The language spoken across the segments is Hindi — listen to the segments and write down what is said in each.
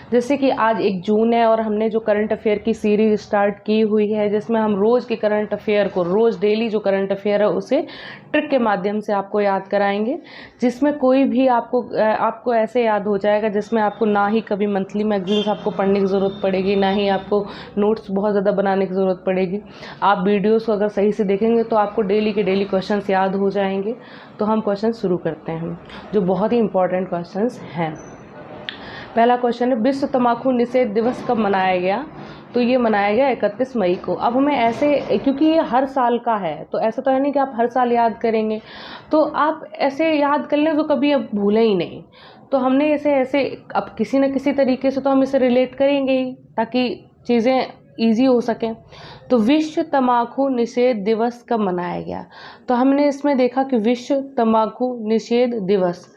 जैसे कि आज 1 जून है और हमने जो करंट अफेयर की सीरीज स्टार्ट की हुई है, जिसमें हम रोज़ के करंट अफेयर को, रोज़ डेली जो करंट अफेयर है उसे ट्रिक के माध्यम से आपको याद कराएंगे, जिसमें कोई भी आपको ऐसे याद हो जाएगा जिसमें आपको ना ही कभी मंथली मैगजीन्स आपको पढ़ने की ज़रूरत पड़ेगी, ना ही आपको नोट्स बहुत ज़्यादा बनाने की ज़रूरत पड़ेगी। आप वीडियोज़ को अगर सही से देखेंगे तो आपको डेली के डेली क्वेश्चन याद हो जाएंगे। तो हम क्वेश्चन शुरू करते हैं, जो बहुत ही इंपॉर्टेंट क्वेश्चन हैं। पहला क्वेश्चन है, विश्व तंबाकू निषेध दिवस कब मनाया गया? तो ये मनाया गया 31 मई को। अब हमें ऐसे, क्योंकि ये हर साल का है, तो ऐसा तो है नहीं कि आप हर साल याद करेंगे, तो आप ऐसे याद कर लें तो कभी अब भूलें ही नहीं। तो हमने ऐसे अब किसी न किसी तरीके से तो हम इसे रिलेट करेंगे ही, ताकि चीज़ें ईजी हो सकें। तो विश्व तंबाकू निषेध दिवस कब मनाया गया? तो हमने इसमें देखा कि विश्व तंबाकू निषेध दिवस,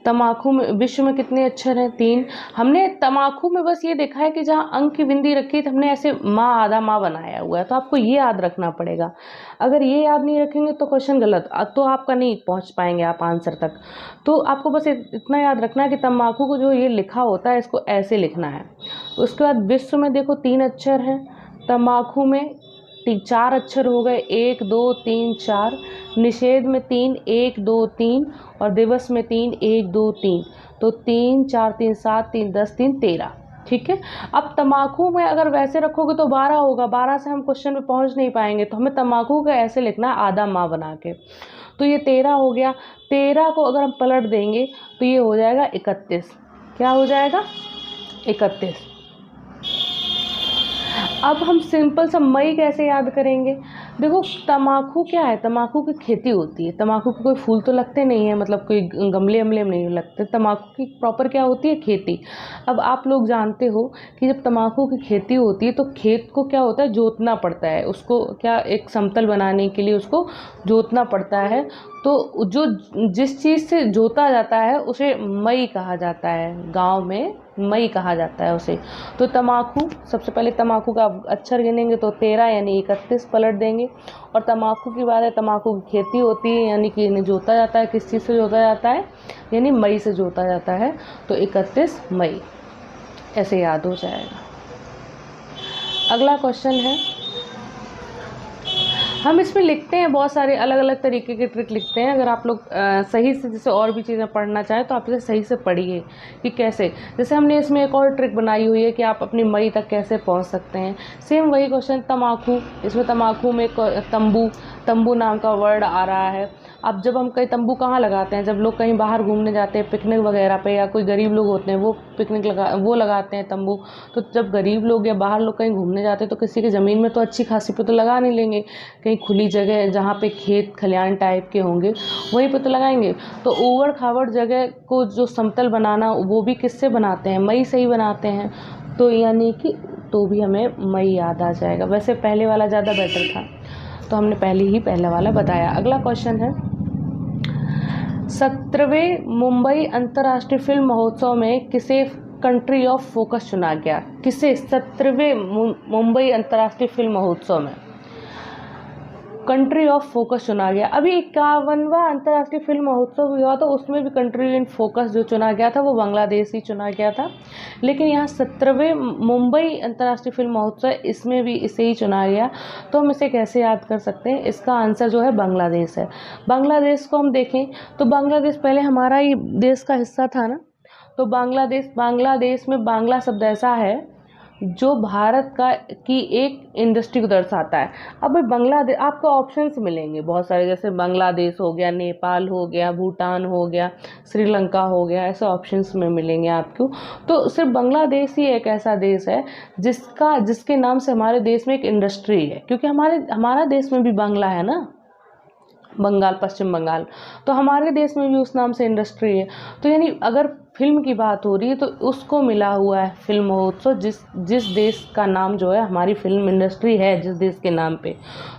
तम्बाकू में विश्व में कितने अक्षर हैं? 3। हमने तम्बाकू में बस ये देखा है कि जहाँ अंक की बिंदी रखी तो हमने ऐसे माँ आधा माँ बनाया हुआ है, तो आपको ये याद रखना पड़ेगा। अगर ये याद नहीं रखेंगे तो क्वेश्चन गलत, तो आपका नहीं पहुँच पाएंगे आप आंसर तक। तो आपको बस इतना याद रखना है कि तम्बाकू को जो ये लिखा होता है इसको ऐसे लिखना है। उसके बाद विश्व में देखो 3 अक्षर हैं, तम्बाकू में 4 अक्षर हो गए, 1 2 3 4, निषेध में 3 1 2 3 और दिवस में 3 1 2 3, तो 3 4 3 7 3 10 3 13। ठीक है। अब तम्बाकू में अगर वैसे रखोगे तो 12 होगा, 12 से हम क्वेश्चन पे पहुंच नहीं पाएंगे, तो हमें तम्बाकू का ऐसे लिखना है आधा माँ बना के। तो ये 13 हो गया। 13 को अगर हम पलट देंगे तो ये हो जाएगा 31। क्या हो जाएगा? 31। अब हम सिंपल सा मई कैसे याद करेंगे? देखो, तम्बाकू क्या है, तम्बाकू की खेती होती है, तम्बाकू के कोई फूल तो लगते नहीं है, मतलब कोई गमले में नहीं लगते, तम्बाकू की प्रॉपर क्या होती है? खेती। अब आप लोग जानते हो कि जब तम्बाकू की खेती होती है तो खेत को क्या होता है? जोतना पड़ता है, उसको क्या एक समतल बनाने के लिए उसको जोतना पड़ता है। तो जो जिस चीज़ से जोता जाता है उसे मई कहा जाता है, गाँव में मई कहा जाता है उसे। तो तम्बाकू, सबसे पहले तम्बाकू का अक्षर गिनेंगे तो 13 यानी 31 पलट देंगे। और तम्बाकू की बात है, तम्बाकू की खेती होती है, यानी कि इन्हें जोता जाता है। किस चीज़ से जोता जाता है? यानी मई से जोता जाता है। तो 31 मई ऐसे याद हो जाएगा। अगला क्वेश्चन है, हम इसमें लिखते हैं बहुत सारे अलग अलग तरीके के ट्रिक लिखते हैं। अगर आप लोग सही से जैसे और भी चीज़ें पढ़ना चाहें तो आप इसे सही से पढ़िए कि कैसे। जैसे हमने इसमें एक और ट्रिक बनाई हुई है कि आप अपनी मई तक कैसे पहुंच सकते हैं। सेम वही क्वेश्चन तम्बाकू, इसमें तम्बाकू में तंबू नाम का वर्ड आ रहा है। अब जब हम कहीं तंबू कहाँ लगाते हैं? जब लोग कहीं बाहर घूमने जाते हैं पिकनिक वगैरह पे, या कोई गरीब लोग होते हैं वो लगाते हैं तंबू। तो जब गरीब लोग या बाहर लोग कहीं घूमने जाते हैं तो किसी की ज़मीन में तो अच्छी खासी पे तो लगा नहीं लेंगे, कहीं खुली जगह जहाँ पे खेत खलियान टाइप के होंगे वहीं पे तो लगाएंगे। तो ऊबड़ खाबड़ जगह को जो समतल बनाना, वो भी किससे बनाते हैं? मई से ही बनाते हैं। तो यानी कि तो भी हमें मई याद आ जाएगा। वैसे पहले वाला ज़्यादा बेटर था, तो हमने पहला वाला बताया। अगला क्वेश्चन है, 17वें मुंबई अंतर्राष्ट्रीय फिल्म महोत्सव में किसे कंट्री ऑफ फोकस चुना गया? किसे 17वें मुंबई अंतर्राष्ट्रीय फिल्म महोत्सव में कंट्री ऑफ फोकस चुना गया? अभी 51वां अंतर्राष्ट्रीय फिल्म महोत्सव हुआ तो उसमें भी कंट्री इन फोकस जो चुना गया था वो बांग्लादेश ही चुना गया था। लेकिन यहाँ 17वें मुंबई अंतर्राष्ट्रीय फिल्म महोत्सव, इसमें भी इसे ही चुना गया। तो हम इसे कैसे याद कर सकते हैं? इसका आंसर जो है बांग्लादेश है। बांग्लादेश को हम देखें तो बांग्लादेश पहले हमारा ही देश का हिस्सा था ना। तो बांग्लादेश में बांग्ला शब्द ऐसा है जो भारत की एक इंडस्ट्री को दर्शाता है। अब बांग्लादेश, आपको ऑप्शंस मिलेंगे बहुत सारे, जैसे बांग्लादेश हो गया, नेपाल हो गया, भूटान हो गया, श्रीलंका हो गया, ऐसे ऑप्शंस में मिलेंगे आपको। तो सिर्फ बांग्लादेश ही एक ऐसा देश है जिसके नाम से हमारे देश में एक इंडस्ट्री है, क्योंकि हमारा देश में भी बांग्ला है ना, बंगाल, पश्चिम बंगाल, तो हमारे देश में भी उस नाम से इंडस्ट्री है। तो यानी अगर फिल्म की बात हो रही है तो उसको मिला हुआ है फिल्म महोत्सव, जिस देश का नाम जो है, हमारी फिल्म इंडस्ट्री है जिस देश के नाम पे,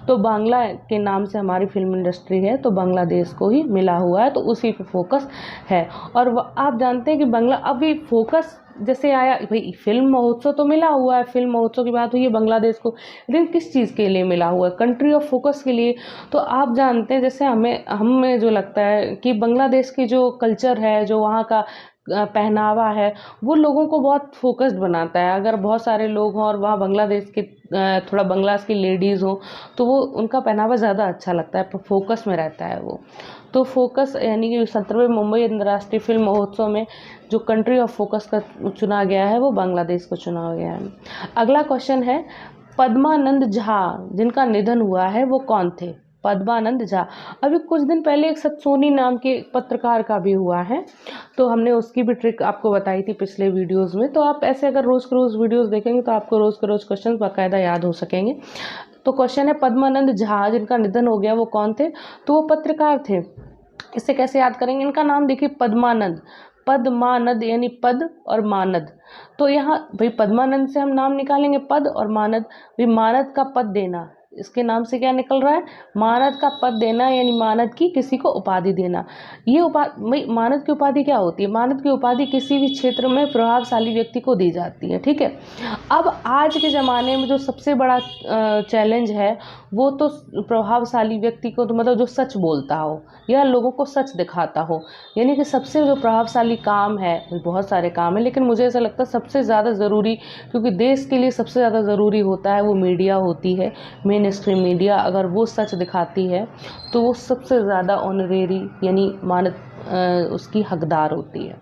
तो बांग्ला के नाम से हमारी फिल्म इंडस्ट्री है, तो बांग्लादेश को ही मिला हुआ है, तो उसी पे फोकस है। और आप जानते हैं कि बांग्ला अभी फोकस जैसे आया, भाई फिल्म महोत्सव तो मिला हुआ है, फिल्म महोत्सव की बात हुई है बांग्लादेश को, लेकिन किस चीज़ के लिए मिला हुआ है? कंट्री ऑफ फोकस के लिए। तो आप जानते हैं, जैसे हमें जो लगता है कि बांग्लादेश की जो कल्चर है, जो वहाँ का पहनावा है वो लोगों को बहुत फोकस्ड बनाता है। अगर बहुत सारे लोग हों और वहाँ बांग्लादेश के थोड़ा बांग्लादेश की लेडीज़ हो तो वो उनका पहनावा ज़्यादा अच्छा लगता है, फोकस में रहता है वो। तो फोकस यानी कि 17वें मुंबई अंतर्राष्ट्रीय फिल्म महोत्सव में जो कंट्री ऑफ फोकस का चुना गया है वो बांग्लादेश को चुना गया है। अगला क्वेश्चन है, पद्मानंद झा जिनका निधन हुआ है वो कौन थे? पद्मानंद झा। अभी कुछ दिन पहले एक सत्सोनी नाम के पत्रकार का भी हुआ है, तो हमने उसकी भी ट्रिक आपको बताई थी पिछले वीडियोस में। तो आप ऐसे अगर रोज़ के रोज़ वीडियोस देखेंगे तो आपको रोज़ के रोज़ क्वेश्चन बाकायदा याद हो सकेंगे। तो क्वेश्चन है, पद्मानंद झा जिनका निधन हो गया वो कौन थे? तो वो पत्रकार थे। इसे कैसे याद करेंगे? इनका नाम देखिए, पद्मानंद। पद्मानंद यानी पद और मानद। तो यहाँ भाई पद्मानंद से हम नाम निकालेंगे पद और मानद। भाई मानद का पद देना, इसके नाम से क्या निकल रहा है? मानद का पद देना, यानी मानद की किसी को उपाधि देना। ये मानद की उपाधि क्या होती है? मानद की उपाधि किसी भी क्षेत्र में प्रभावशाली व्यक्ति को दी जाती है, ठीक है। अब आज के ज़माने में जो सबसे बड़ा चैलेंज है वो तो प्रभावशाली व्यक्ति को, तो मतलब जो सच बोलता हो या लोगों को सच दिखाता हो, यानी कि सबसे जो प्रभावशाली काम है, बहुत सारे काम है लेकिन मुझे ऐसा लगता है सबसे ज़्यादा ज़रूरी, क्योंकि देश के लिए सबसे ज़्यादा ज़रूरी होता है वो मीडिया होती है, मेन स्ट्रीम मीडिया। अगर वो सच दिखाती है तो वो सबसे ज़्यादा ऑनरेरी यानी मानद उसकी हकदार होती है।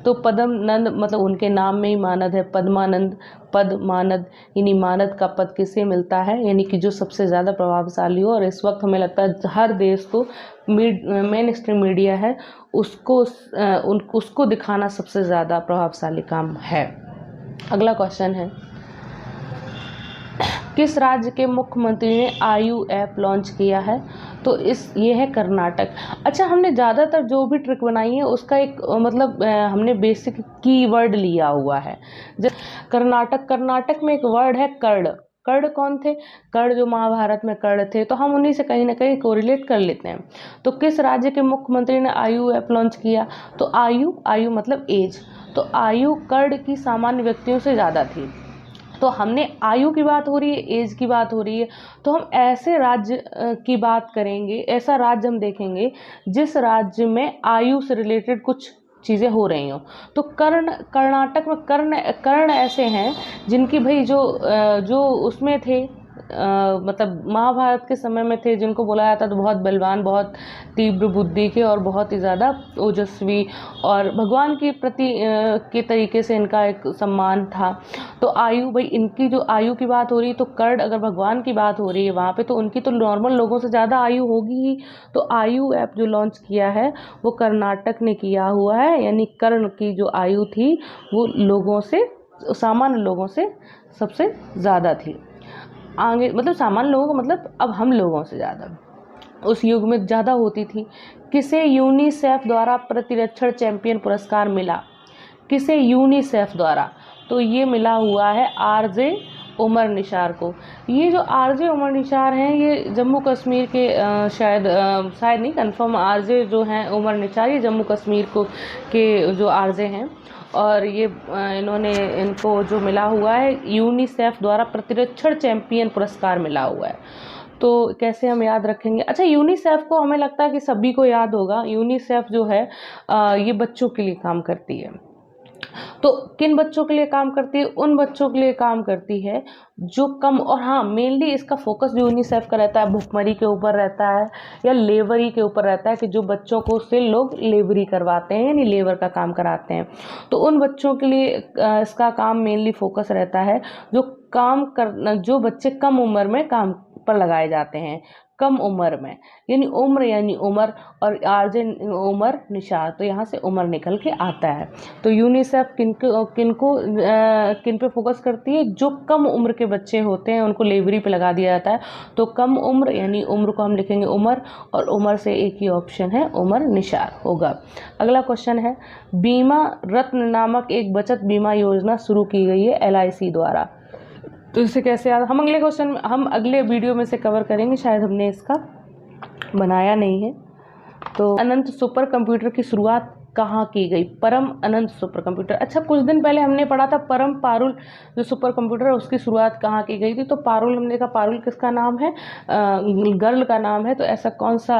तो पद्मनंद मतलब उनके नाम में ही मानद है, पद्मानंद। पद मानद यानी मानद का पद किसे मिलता है? यानी कि जो सबसे ज़्यादा प्रभावशाली हो। और इस वक्त हमें लगता है हर देश को मेन स्ट्रीम मीडिया है उसको दिखाना सबसे ज़्यादा प्रभावशाली काम है। अगला क्वेश्चन है, किस राज्य के मुख्यमंत्री ने आयु ऐप लॉन्च किया है? तो ये है कर्नाटक। अच्छा, हमने ज़्यादातर जो भी ट्रिक बनाई है उसका एक मतलब हमने बेसिक कीवर्ड लिया हुआ है। कर्नाटक में एक वर्ड है कर्ण। कर्ण कौन थे? कर्ण जो महाभारत में कर्ण थे, तो हम उन्हीं से कहीं ना कहीं कोरिलेट कर लेते हैं। तो किस राज्य के मुख्यमंत्री ने आयु ऐप लॉन्च किया? तो आयु मतलब एज। तो आयु कर्ण की सामान्य व्यक्तियों से ज़्यादा थी। तो हमने आयु की बात हो रही है, एज की बात हो रही है, तो हम ऐसे राज्य की बात करेंगे, ऐसा राज्य हम देखेंगे जिस राज्य में आयु से रिलेटेड कुछ चीज़ें हो रही हों। तो कर्नाटक में कर्ण ऐसे हैं जिनकी भाई जो उसमें थे मतलब महाभारत के समय में थे, जिनको बोला जाता तो बहुत बलवान, बहुत तीव्र बुद्धि के और बहुत ही ज़्यादा ओजस्वी, और भगवान के प्रति के तरीके से इनका एक सम्मान था। तो आयु, भाई इनकी जो आयु की बात हो रही है, तो कर्ण अगर भगवान की बात हो रही है वहाँ पे, तो उनकी तो नॉर्मल लोगों से ज़्यादा आयु होगी ही। तो आयु ऐप जो लॉन्च किया है वो कर्नाटक ने किया हुआ है, यानी कर्ण की जो आयु थी वो लोगों से, सामान्य लोगों से सबसे ज़्यादा थी। आगे मतलब सामान्य लोगों को मतलब अब हम लोगों से ज़्यादा उस युग में ज़्यादा होती थी। किसे यूनिसेफ द्वारा प्रतिरक्षण चैंपियन पुरस्कार मिला? किसे यूनिसेफ द्वारा? तो ये मिला हुआ है आरजे उमर निशार को। ये जो आरजे उमर निशार हैं ये जम्मू कश्मीर के शायद नहीं कंफर्म, आरजे जो हैं उमर निशार ये जम्मू कश्मीर के जो आरजे हैं, और ये इनको जो मिला हुआ है यूनिसेफ द्वारा प्रतिरक्षण चैंपियन पुरस्कार मिला हुआ है। तो कैसे हम याद रखेंगे? अच्छा, यूनिसेफ को हमें लगता है कि सभी को याद होगा। यूनिसेफ जो है ये बच्चों के लिए काम करती है। तो किन बच्चों के लिए काम करती है? उन बच्चों के लिए काम करती है जो कम, और हाँ मेनली इसका फोकस जो यूनिसेफ का रहता है भुखमरी के ऊपर रहता है या लेबरी के ऊपर रहता है, कि जो बच्चों को से लोग लेबरी करवाते हैं यानी लेबर का काम कराते हैं। तो उन बच्चों के लिए इसका काम मेनली फोकस रहता है जो बच्चे कम उम्र में काम पर लगाए जाते हैं, कम उम्र में, यानी उम्र और आरजे उमर निशार, तो यहाँ से उम्र निकल के आता है। तो यूनिसेफ किन पे फोकस करती है? जो कम उम्र के बच्चे होते हैं उनको लेबरी पे लगा दिया जाता है। तो कम उम्र यानी उम्र को हम लिखेंगे उमर, और उमर से एक ही ऑप्शन है उमर निशार होगा। अगला क्वेश्चन है, बीमा रत्न नामक एक बचत बीमा योजना शुरू की गई है LIC द्वारा। तो इसे कैसे याद? हम अगले वीडियो में से कवर करेंगे, शायद हमने इसका बनाया नहीं है। तो अनंत सुपर कंप्यूटर की शुरुआत कहाँ की गई? परम अनंत सुपर कंप्यूटर। अच्छा, कुछ दिन पहले हमने पढ़ा था परम पारुल जो सुपर कंप्यूटर है उसकी शुरुआत कहाँ की गई थी? तो पारुल, हमने कहा पारुल किसका नाम है? गर्ल का नाम है। तो ऐसा कौन सा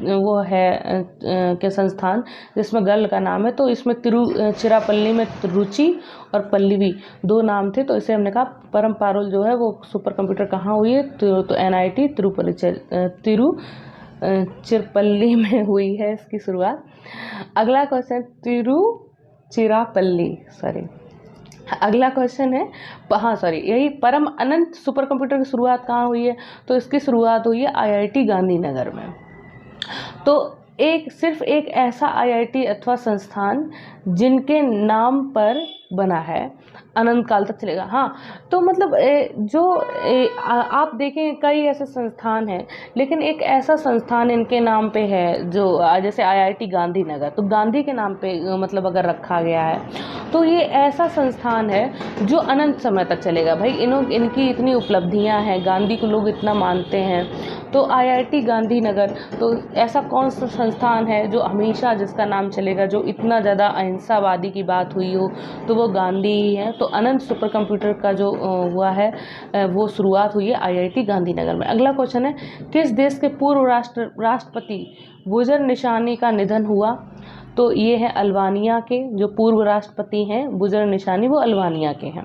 वो है के संस्थान जिसमें गर्ल का नाम है? तो इसमें तिरुचिरापल्ली में रुचि और पल्लवी 2 नाम थे। तो इसे हमने कहा परम पारुल जो है वो सुपर कंप्यूटर कहाँ हुई है? तो NIT तिरुचिरापल्ली में हुई है इसकी शुरुआत। अगला क्वेश्चन, तिरुचिरापल्ली, सॉरी, अगला क्वेश्चन है, हाँ सॉरी, यही परम अनंत सुपर कंप्यूटर की शुरुआत कहाँ हुई है? तो इसकी शुरुआत हुई है IIT गांधीनगर में। तो सिर्फ एक ऐसा IIT अथवा संस्थान जिनके नाम पर बना है, अनंत काल तक चलेगा। हाँ, तो मतलब आप देखें कई ऐसे संस्थान हैं, लेकिन एक ऐसा संस्थान इनके नाम पे है जो जैसे IIT गांधीनगर, तो गांधी के नाम पे मतलब अगर रखा गया है तो ये ऐसा संस्थान है जो अनंत समय तक चलेगा। भाई इनकी इतनी उपलब्धियां हैं, गांधी को लोग इतना मानते हैं, तो IIT गांधीनगर, तो ऐसा कौन सा संस्थान है जो हमेशा जिसका नाम चलेगा, जो इतना ज़्यादा अहिंसावादी की बात हुई हो, तो वो गांधी ही है। तो अनंत सुपर कंप्यूटर का जो हुआ है वो शुरुआत हुई है IIT गांधीनगर में। अगला क्वेश्चन है, किस देश के पूर्व राष्ट्रपति बुजर निशानी का निधन हुआ? तो ये है अल्बानिया के, जो पूर्व राष्ट्रपति हैं बुजर निशानी, वो अल्बानिया के हैं।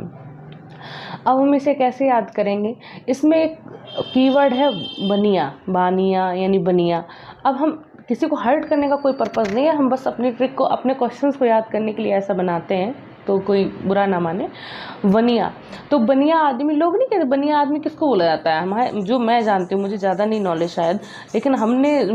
अब हम इसे कैसे याद करेंगे? इसमें एक कीवर्ड है बानिया यानी बनिया। अब हम किसी को हर्ट करने का कोई पर्पज़ नहीं है, हम बस अपनी ट्रिक को, अपने क्वेश्चंस को याद करने के लिए ऐसा बनाते हैं, तो कोई बुरा ना माने। बनिया, तो बनिया आदमी लोग नहीं कहते, बनिया आदमी किसको बोला जाता है? हमारे जो मैं जानती हूँ, मुझे ज़्यादा नहीं नॉलेज शायद, लेकिन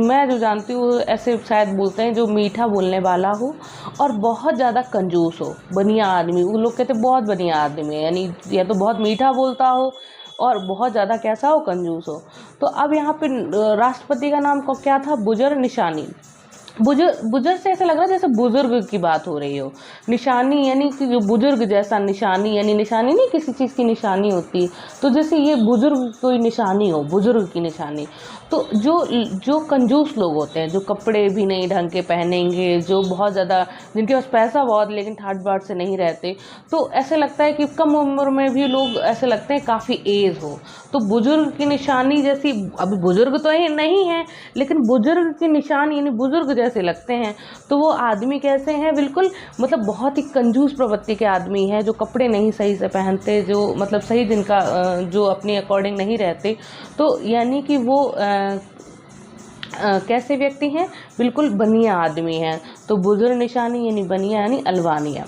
मैं जो जानती हूँ ऐसे शायद बोलते हैं जो मीठा बोलने वाला हो और बहुत ज़्यादा कंजूस हो। बनिया आदमी, वो लोग कहते बहुत बनिया आदमी है, यानी या तो बहुत मीठा बोलता हो और बहुत ज़्यादा कैसा हो, कंजूस हो। तो अब यहाँ पे राष्ट्रपति का नाम को क्या था? बुजर निशानी। बुजुर्ग से ऐसा लग रहा है जैसे बुजुर्ग की बात हो रही हो। निशानी यानी कि जो बुजुर्ग जैसा, निशानी यानी निशानी नहीं किसी चीज़ की निशानी होती, तो जैसे ये बुजुर्ग कोई निशानी हो, बुजुर्ग की निशानी। तो जो कंजूस लोग होते हैं, जो कपड़े भी नहीं ढंग के पहनेंगे, जो बहुत ज़्यादा, जिनके पास पैसा बहुत लेकिन ठाट बाट से नहीं रहते, तो ऐसे लगता है कि कम उम्र में भी लोग ऐसे लगते हैं काफ़ी एज हो। तो बुजुर्ग की निशानी जैसी, अभी बुजुर्ग तो नहीं है लेकिन बुजुर्ग की निशानी यानी बुजुर्ग जैसे लगते हैं। तो वो आदमी कैसे हैं? बिल्कुल मतलब बहुत ही कंजूस प्रवृत्ति के आदमी हैं, जो कपड़े नहीं सही से पहनते, जो मतलब सही जिनका जो अपने अकॉर्डिंग नहीं रहते। तो यानी कि वो कैसे व्यक्ति हैं? बिल्कुल बनिया आदमी हैं। तो बुजुर्ग निशानी यानी बनिया यानी अल्बानिया।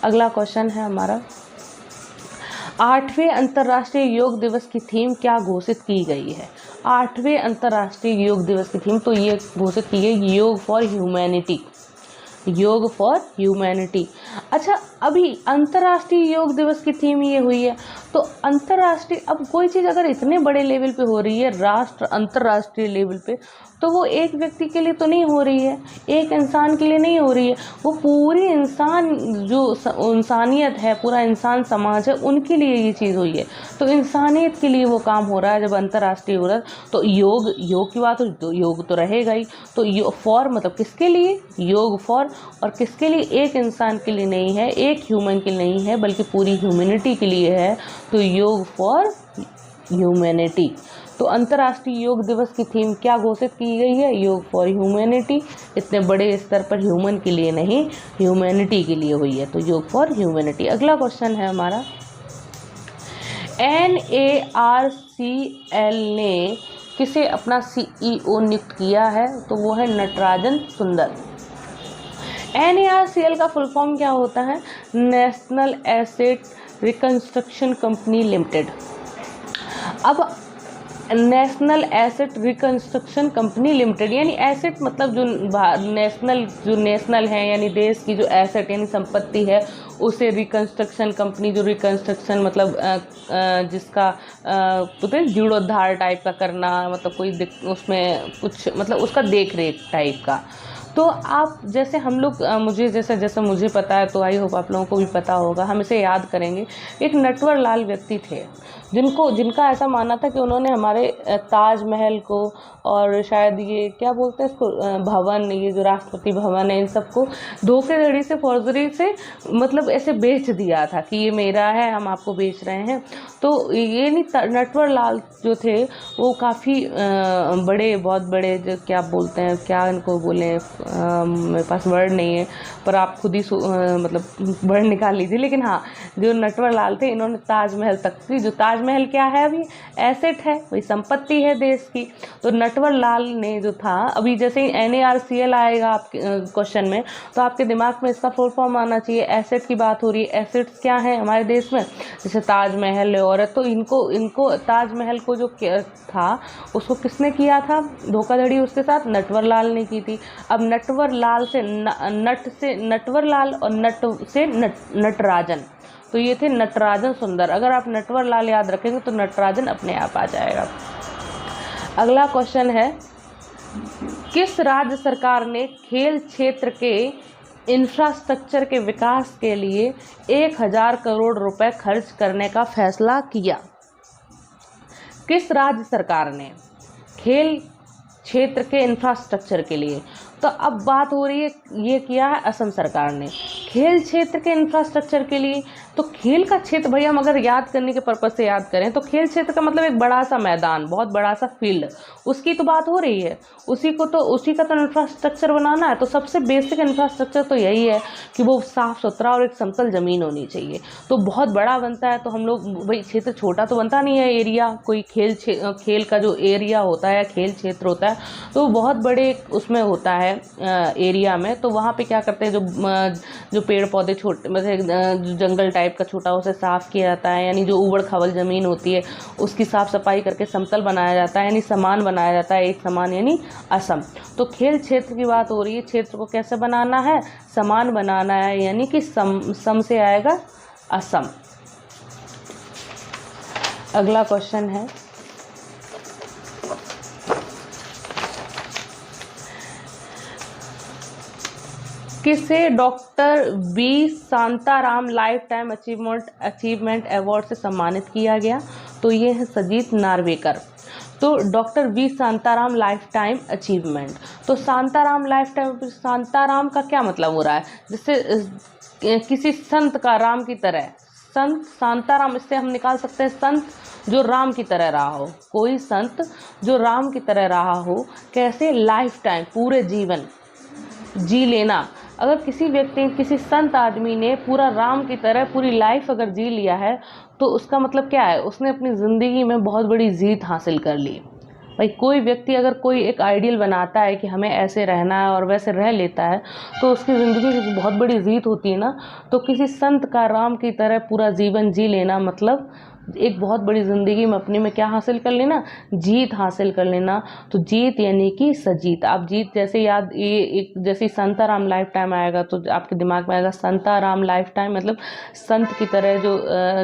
अगला क्वेश्चन है हमारा, 8वें अंतर्राष्ट्रीय योग दिवस की थीम क्या घोषित की गई है? 8वें अंतर्राष्ट्रीय योग दिवस की थीम तो ये घोषित की गई, योग फॉर ह्यूमैनिटी, योग फॉर ह्यूमैनिटी। अच्छा, अभी अंतर्राष्ट्रीय योग दिवस की थीम ये हुई है, तो अंतर्राष्ट्रीय, अब कोई चीज़ अगर इतने बड़े लेवल पे हो रही है, अंतर्राष्ट्रीय लेवल पे, तो वो एक व्यक्ति के लिए तो नहीं हो रही है, एक इंसान के लिए नहीं हो रही है, वो पूरी इंसान जो इंसानियत है, पूरा इंसान समाज है, उनके लिए ये चीज़ हुई है। तो इंसानियत के लिए वो काम हो रहा है जब अंतर्राष्ट्रीय हो रहा है। तो योग की बात हो तो योग तो रहेगा ही। तो योग फॉर मतलब किसके लिए? योग फॉर, और किसके लिए? एक इंसान के लिए नहीं है, एक ह्यूमन के लिए नहीं है, बल्कि पूरी ह्यूमैनिटी के लिए है। तो योग फॉर ह्यूमैनिटी। तो अंतर्राष्ट्रीय योग दिवस की थीम क्या घोषित की गई है? योग फॉर ह्यूमैनिटी। इतने बड़े स्तर पर ह्यूमन के लिए नहीं, ह्यूमैनिटी के लिए हुई है। तो योग फॉर ह्यूमैनिटी। अगला क्वेश्चन है हमारा, NARCL ने किसे अपना CEO नियुक्त किया है? तो वो है नटराजन सुंदर। NARCL का फुल फॉर्म क्या होता है? National asset reconstruction company limited. अब national asset reconstruction company limited यानी एसेट मतलब जो नेशनल है, यानी देश की जो एसेट यानी संपत्ति है, उसे रिकंस्ट्रक्शन कंपनी, जो रिकंस्ट्रक्शन मतलब जिसका जीर्णोद्धार टाइप का करना, मतलब कोई उसमें कुछ मतलब उसका देख रेख टाइप का। तो आप जैसे हम लोग मुझे जैसे मुझे पता है, तो आई होप आप लोगों को भी पता होगा, हम इसे याद करेंगे। एक नटवर लाल व्यक्ति थे जिनका ऐसा मानना था कि उन्होंने हमारे ताजमहल को और शायद ये क्या बोलते हैं इसको, भवन, ये जो राष्ट्रपति भवन है, इन सबको धोखाधड़ी से, फौर्जरी से मतलब ऐसे बेच दिया था कि ये मेरा है, हम आपको बेच रहे हैं। तो ये नहीं, नटवर लाल जो थे वो काफ़ी बड़े, बहुत बड़े, जो क्या बोलते हैं, क्या इनको बोले, मेरे पास वर्ड नहीं है, पर आप खुद ही मतलब वर्ड निकाल लीजिए। लेकिन हाँ, जो नटवर लाल थे, इन्होंने ताजमहल तक की, जो ताजमहल क्या है, अभी एसेट है, वही संपत्ति है देश की। तो नटवर लाल ने जो था, अभी जैसे ही NARCL आएगा आपके क्वेश्चन में, तो आपके दिमाग में इसका फुल फॉर्म आना चाहिए। एसेट की बात हो रही है, एसेट्स क्या है हमारे देश में, जैसे ताजमहल है, और तो इनको ताजमहल को जो था उसको किसने किया था धोखाधड़ी, उसके साथ नटवर लाल ने की थी। अब नटवर लाल से नटवर लाल और नटराजन, तो ये थे नटराजन सुंदर। अगर आप नटवर लाल याद रखेंगे तो नटराजन अपने आप आ जाएगा। अगला क्वेश्चन है, किस राज्य सरकार ने खेल क्षेत्र के इंफ्रास्ट्रक्चर के विकास के लिए 1000 करोड़ रुपए खर्च करने का फैसला किया? किस राज्य सरकार ने खेल क्षेत्र के इंफ्रास्ट्रक्चर के लिए? तो अब बात हो रही है, ये किया है असम सरकार ने खेल क्षेत्र के इंफ्रास्ट्रक्चर के लिए। तो खेल का क्षेत्र, भैया हम अगर याद करने के पर्पज से याद करें तो खेल क्षेत्र का मतलब एक बड़ा सा मैदान, बहुत बड़ा सा फील्ड, उसकी तो बात हो रही है। उसी का तो इंफ्रास्ट्रक्चर बनाना है। तो सबसे बेसिक इंफ्रास्ट्रक्चर तो यही है कि वो साफ़ सुथरा और एक समतल ज़मीन होनी चाहिए। तो बहुत बड़ा बनता है, तो हम लोग भाई क्षेत्र छोटा तो बनता नहीं है, एरिया कोई खेल का जो एरिया होता है, खेल क्षेत्र होता है, तो बहुत बड़े उसमें होता है एरिया में। तो वहाँ पे क्या करते हैं, जो पेड़ पौधे छोटे, मतलब जंगल टाइप का छोटा, उसे साफ़ किया जाता है, यानी जो उबड़ खाबड़ ज़मीन होती है उसकी साफ़ सफाई करके समतल बनाया जाता है, यानी समान बनाया जाता है, एक समान यानी असम। तो खेल क्षेत्र की बात हो रही है, क्षेत्र को कैसे बनाना है, समान बनाना है, यानी कि सम से आएगा असम। अगला क्वेश्चन है, किसे doctor B Shantaram lifetime achievement award से सम्मानित किया गया? तो ये है सजीत नार्वेकर। तो doctor B Shantaram lifetime achievement, तो शांताराम का क्या मतलब हो रहा है, जैसे किसी संत का, राम की तरह, संत शांताराम, इससे हम निकाल सकते हैं संत जो राम की तरह रहा हो, कोई संत जो राम की तरह रहा हो। कैसे? लाइफ टाइम, पूरे जीवन जी लेना। अगर किसी व्यक्ति, किसी संत आदमी ने पूरा राम की तरह पूरी लाइफ अगर जी लिया है, तो उसका मतलब क्या है, उसने अपनी ज़िंदगी में बहुत बड़ी जीत हासिल कर ली। भाई कोई व्यक्ति अगर कोई एक आइडियल बनाता है कि हमें ऐसे रहना है और वैसे रह लेता है, तो उसकी ज़िंदगी की बहुत बड़ी जीत होती है ना। तो किसी संत का राम की तरह पूरा जीवन जी लेना मतलब एक बहुत बड़ी ज़िंदगी में अपने में क्या हासिल कर लेना, जीत हासिल कर लेना। तो जीत यानी कि सजीत। आप जीत जैसे याद, ये एक जैसे संताराम लाइफ टाइम आएगा तो आपके दिमाग में आएगा संताराम लाइफ टाइम, मतलब संत की तरह,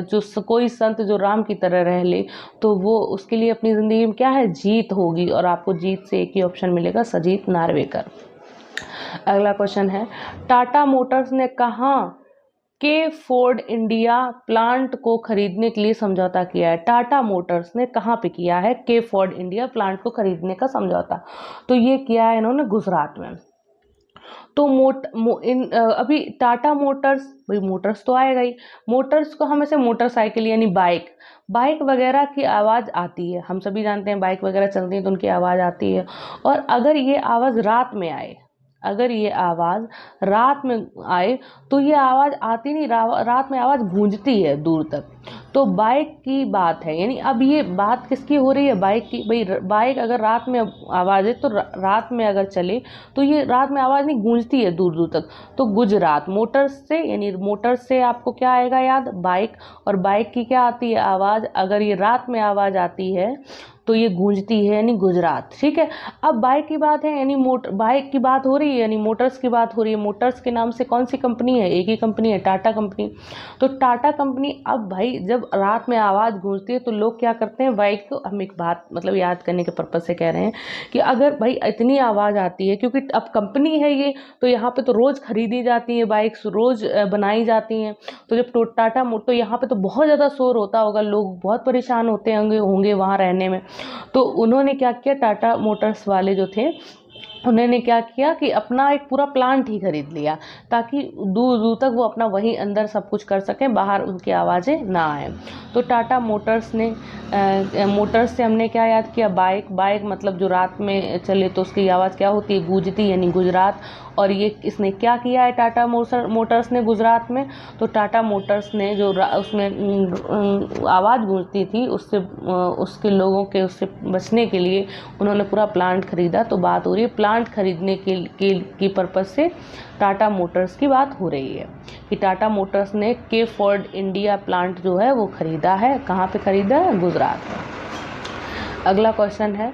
जो कोई संत जो राम की तरह रह ले, तो वो उसके लिए अपनी ज़िंदगी में क्या है, जीत होगी। और आपको जीत से एक ही ऑप्शन मिलेगा, सजीत नार्वेकर। अगला क्वेश्चन है, टाटा मोटर्स ने कहाँ के फोर्ड इंडिया प्लांट को खरीदने के लिए समझौता किया है? टाटा मोटर्स ने कहाँ पे किया है के फोर्ड इंडिया प्लांट को खरीदने का समझौता? तो ये किया है इन्होंने गुजरात में। तो अभी टाटा मोटर्स, भाई मोटर्स तो आएगा ही, मोटर्स को हम ऐसे मोटरसाइकिल यानी बाइक वगैरह की आवाज़ आती है, हम सभी जानते हैं बाइक वगैरह चलती है तो उनकी आवाज़ आती है। और अगर ये आवाज़ रात में आए, अगर ये आवाज़ रात में आए, तो ये आवाज़ आती नहीं, रात में आवाज़ गूंजती है दूर तक। तो बाइक की बात है, यानी अब ये बात किसकी हो रही है, बाइक की। भाई बाइक अगर रात में आवाज़ है, तो रात में अगर चले तो ये रात में आवाज़ नहीं गूंजती है दूर दूर तक। तो गुजरात, मोटर्स से, यानी मोटर्स से आपको क्या आएगा याद, बाइक। और बाइक की क्या आती है आवाज़, अगर ये रात में आवाज़ आती है तो ये गूंजती है यानी गुजरात। ठीक है, अब बाइक की बात है यानी बाइक की बात हो रही है यानी मोटर्स की बात हो रही है। मोटर्स के नाम से कौन सी कंपनी है? एक ही कंपनी है, टाटा कंपनी। तो टाटा कंपनी, अब भाई जब रात में आवाज़ गूंजती है तो लोग क्या करते हैं, बाइक को, हम एक बात मतलब याद करने के पर्पज़ से कह रहे हैं कि अगर भाई इतनी आवाज़ आती है, क्योंकि अब कंपनी है ये, तो यहाँ पे तो रोज़ खरीदी जाती है बाइक्स, रोज़ बनाई जाती हैं। तो जब टाटा तो यहाँ पे तो बहुत ज़्यादा शोर होता होगा, लोग बहुत परेशान होते होंगे वहाँ रहने में। तो उन्होंने क्या किया, टाटा मोटर्स वाले जो थे उन्होंने क्या किया कि अपना एक पूरा प्लांट ही खरीद लिया, ताकि दूर दूर तक वो अपना वहीं अंदर सब कुछ कर सकें, बाहर उनकी आवाज़ें ना आए। तो टाटा मोटर्स ने मोटर्स से हमने क्या याद किया, बाइक मतलब जो रात में चले तो उसकी आवाज़ क्या होती है, गूंजती, यानी गुजरात। और ये इसने क्या किया है टाटा मोटर्स ने गुजरात में, तो टाटा मोटर्स ने जो उसमें आवाज़ गूंजती थी उससे उसके लोगों के उससे बचने के लिए उन्होंने पूरा प्लांट खरीदा। तो बात हो रही है प्लांट खरीदने की पर्पज़ से टाटा मोटर्स की बात हो रही है कि टाटा मोटर्स ने के फोर्ड इंडिया प्लांट जो है वो ख़रीदा है। कहाँ पे ख़रीदा है? गुजरात में। अगला क्वेश्चन है,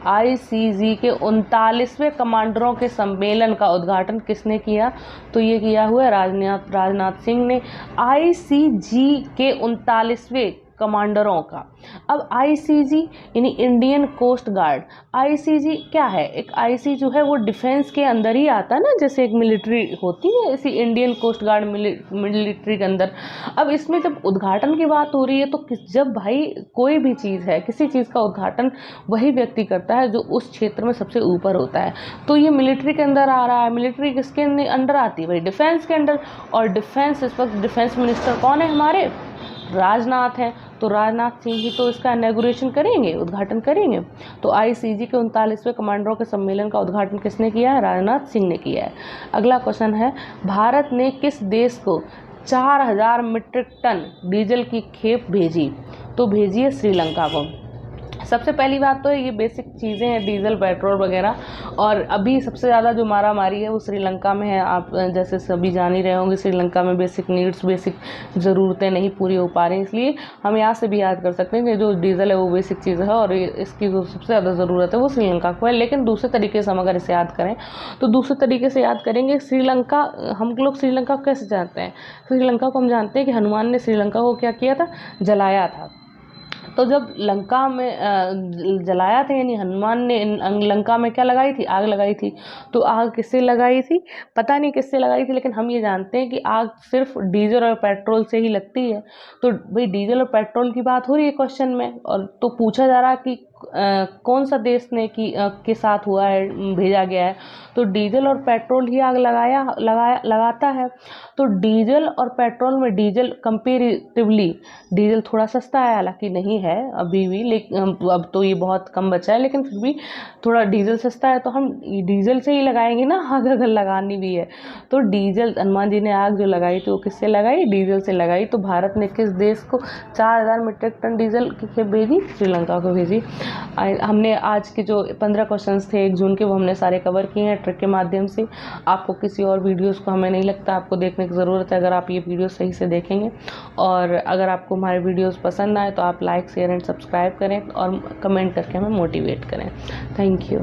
आईसीजी के 39वें कमांडरों के सम्मेलन का उद्घाटन किसने किया? तो ये किया हुआ है राजनाथ सिंह ने। आईसीजी के 39वें कमांडरों का। अब आईसीजी यानी इंडियन कोस्ट गार्ड। आईसीजी क्या है? एक आईसी जो है वो डिफेंस के अंदर ही आता है ना, जैसे एक मिलिट्री होती है, ऐसी इंडियन कोस्ट गार्ड मिलिट्री के अंदर। अब इसमें जब उद्घाटन की बात हो रही है तो जब भाई कोई भी चीज़ है, किसी चीज़ का उद्घाटन वही व्यक्ति करता है जो उस क्षेत्र में सबसे ऊपर होता है। तो ये मिलिट्री के अंदर आ रहा है। मिलिट्री किसके अंडर आती है भाई? डिफेंस के अंडर। और डिफेंस, इस वक्त डिफेंस मिनिस्टर कौन है हमारे? राजनाथ हैं। तो राजनाथ सिंह ही तो इसका इनॉग्रेशन करेंगे, उद्घाटन करेंगे। तो आईसीजी के 39वें कमांडरों के सम्मेलन का उद्घाटन किसने किया है? राजनाथ सिंह ने किया है। अगला क्वेश्चन है, भारत ने किस देश को 4000 मीट्रिक टन डीजल की खेप भेजी? तो भेजी है श्रीलंका को। सबसे पहली बात तो ये बेसिक चीज़ें हैं, डीजल, पेट्रोल वगैरह। और अभी सबसे ज़्यादा जो मारा मारी है वो श्रीलंका में है। आप जैसे सभी जान ही रहे होंगे, श्रीलंका में बेसिक नीड्स, बेसिक ज़रूरतें नहीं पूरी हो पा रही। इसलिए हम यहाँ से भी याद कर सकते हैं कि जो डीजल है वो बेसिक चीज़ है और इसकी जो सबसे ज़्यादा ज़रूरत है वो श्रीलंका को है। लेकिन दूसरे तरीके से हम अगर इसे याद करें तो दूसरे तरीके से याद करेंगे, श्रीलंका, हम लोग श्रीलंका को कैसे जानते हैं? श्रीलंका को हम जानते हैं कि हनुमान ने श्रीलंका को क्या किया था? जलाया था। तो जब लंका में जलाया था, यानी हनुमान ने लंका में क्या लगाई थी? आग लगाई थी। तो आग किससे लगाई थी? पता नहीं किससे लगाई थी, लेकिन हम ये जानते हैं कि आग सिर्फ डीजल और पेट्रोल से ही लगती है। तो भाई डीजल और पेट्रोल की बात हो रही है क्वेश्चन में, और तो पूछा जा रहा है कि कौन सा देश ने के साथ हुआ है, भेजा गया है। तो डीजल और पेट्रोल ही आग लगाता है। तो डीजल और पेट्रोल में डीजल कंपेरेटिवली डीजल थोड़ा सस्ता है, हालांकि नहीं है अभी भी, लेकिन अब तो ये बहुत कम बचा है, लेकिन फिर भी थोड़ा डीजल सस्ता है। तो हम डीजल से ही लगाएंगे ना आग, अगर लगानी भी है तो। डीजल, हनुमान जी ने आग जो लगाई थी वो किससे लगाई? डीजल से लगाई। तो भारत ने किस देश को 4000 मीट्रिक टन डीजल की खेप भेजी? श्रीलंका को भेजी। हमने आज के जो 15 क्वेश्चंस थे 1 जून के, वो हमने सारे कवर किए हैं ट्रिक के माध्यम से। आपको किसी और वीडियोस को हमें नहीं लगता आपको देखने की ज़रूरत है, अगर आप ये वीडियो सही से देखेंगे। और अगर आपको हमारे वीडियोस पसंद आए तो आप लाइक, शेयर एंड सब्सक्राइब करें और कमेंट करके हमें मोटिवेट करें। Thank you.